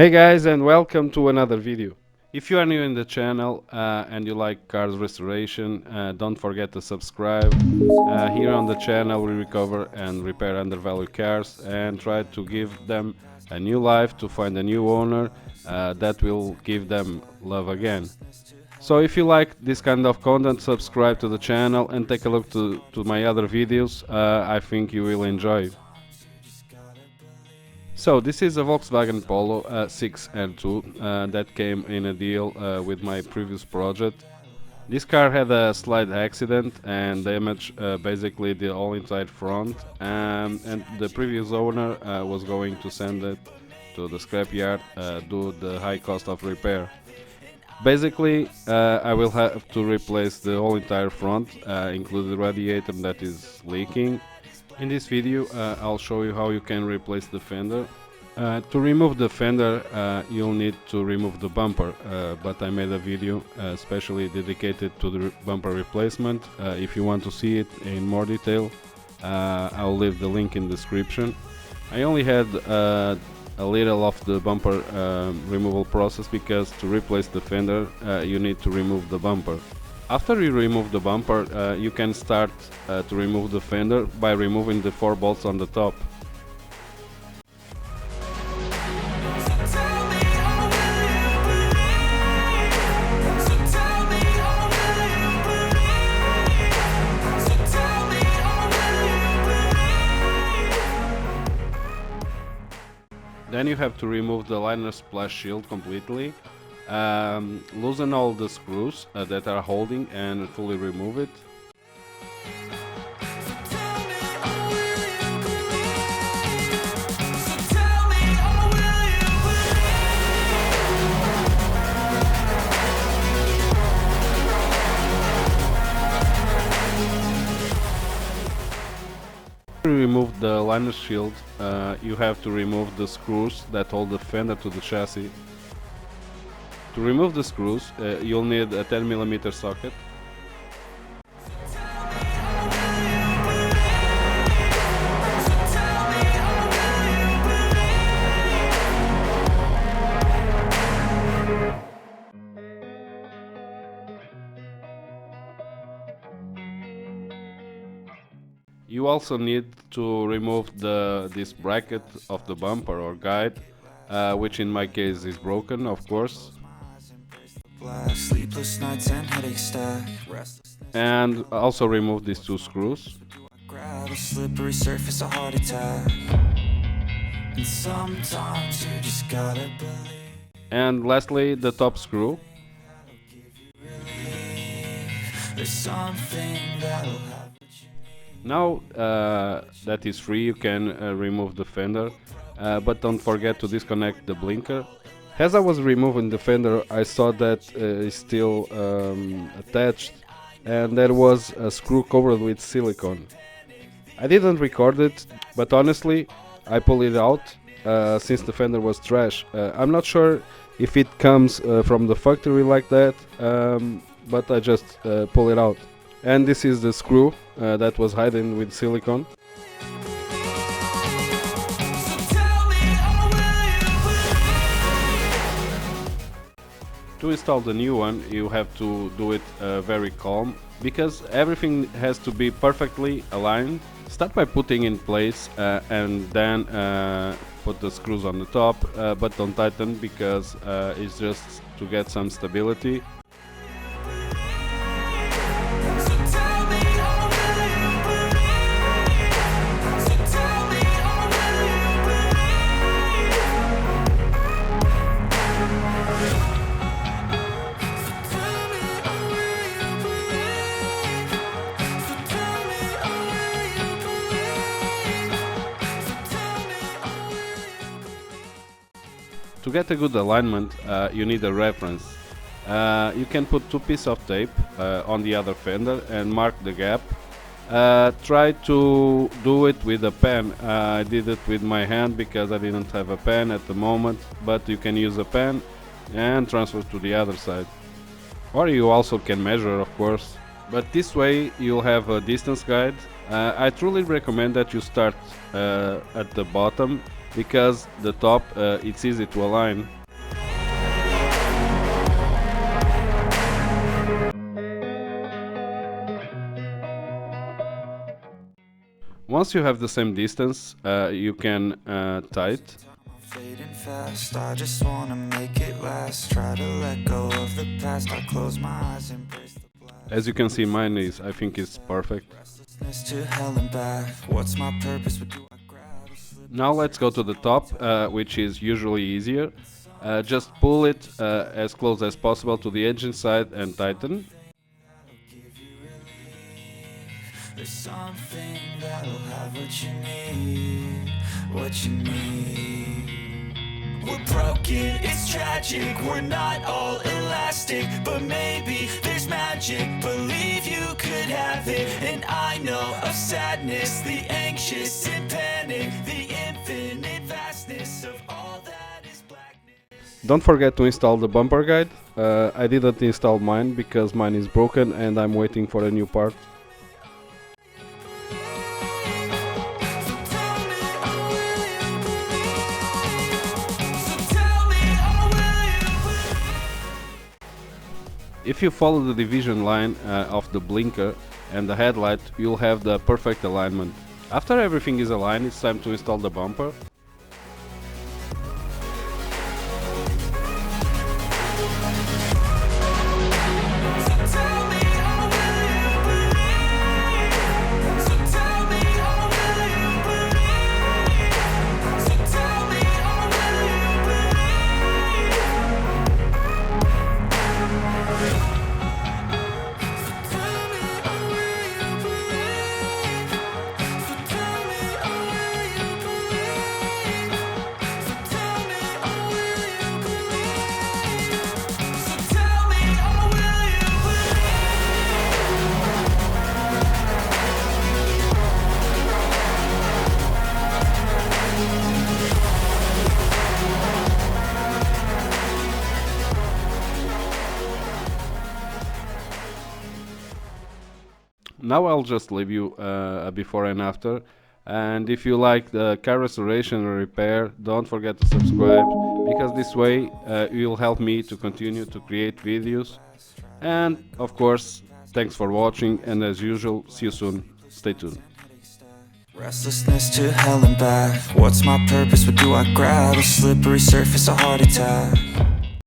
Hey guys, and welcome to another video. If you are new in the channel and you like cars restoration, don't forget to subscribe. Here on the channel we recover and repair undervalued cars and try to give them a new life, to find a new owner that will give them love again. So if you like this kind of content, subscribe to the channel and take a look to my other videos. I think you will enjoy. So this is a Volkswagen Polo 6N2 that came in a deal with my previous project. This car had a slight accident and damaged basically the all inside front, and the previous owner was going to send it to the scrapyard due to the high cost of repair. Basically, I will have to replace the whole entire front, including the radiator that is leaking. In this video, I'll show you how you can replace the fender. To remove the fender, you'll need to remove the bumper, but I made a video especially dedicated to the bumper replacement. If you want to see it in more detail, I'll leave the link in the description. I only had a little of the bumper removal process because to replace the fender you need to remove the bumper. After you remove the bumper, you can start to remove the fender by removing the 4 bolts on the top. Then you have to remove the liner splash shield completely, loosen all the screws that are holding and fully remove it. To remove the liner shield, you have to remove the screws that hold the fender to the chassis. To remove the screws, you'll need a 10mm socket. You also need to remove this bracket of the bumper or guide, which in my case is broken, of course. And also remove these 2 screws. And lastly, the top screw. Now that is free, you can remove the fender, but don't forget to disconnect the blinker. As I was removing the fender, I saw that it's still attached, and there was a screw covered with silicone. I didn't record it, but honestly, I pulled it out since the fender was trash. I'm not sure if it comes from the factory like that, but I just pull it out. And this is the screw that was hidden with silicone. To install the new one, you have to do it very calm, because everything has to be perfectly aligned. Start by putting in place and then put the screws on the top, but don't tighten, because it's just to get some stability. To get a good alignment, you need a reference. You can put 2 pieces of tape on the other fender and mark the gap. Try to do it with a pen. I did it with my hand because I didn't have a pen at the moment, but you can use a pen and transfer to the other side. Or you also can measure, of course. But this way you'll have a distance guide. I truly recommend that you start at the bottom because the top it's easy to align. Once you have the same distance, you can tie it. Fading fast, I just wanna make it last. Try to let go of the past. I close my eyes, embrace the blast. As you can see, mine is, I think it's perfect. Restlessness to hell and back. What's my purpose? What do I grab? Now let's go to the top, which is usually easier. Just pull it as close as possible to the engine side and tighten. There's something that'll have what you need, what you need. We're broken, it's tragic, we're not all elastic, but maybe there's magic, believe you could have it. And I know of sadness, the anxious and panic, the infinite vastness of all that is blackness. Don't forget to install the bumper guide. I didn't install mine because mine is broken and I'm waiting for a new part. If you follow the division line of the blinker and the headlight, you'll have the perfect alignment. After everything is aligned, it's time to install the bumper. Now I'll just leave you a before and after, and if you like the car restoration or repair, don't forget to subscribe, because this way you'll help me to continue to create videos. And of course, thanks for watching, and as usual, see you soon. Stay tuned. Restlessness to hell and back. What's my purpose? What do I grab? A slippery surface, a heart attack.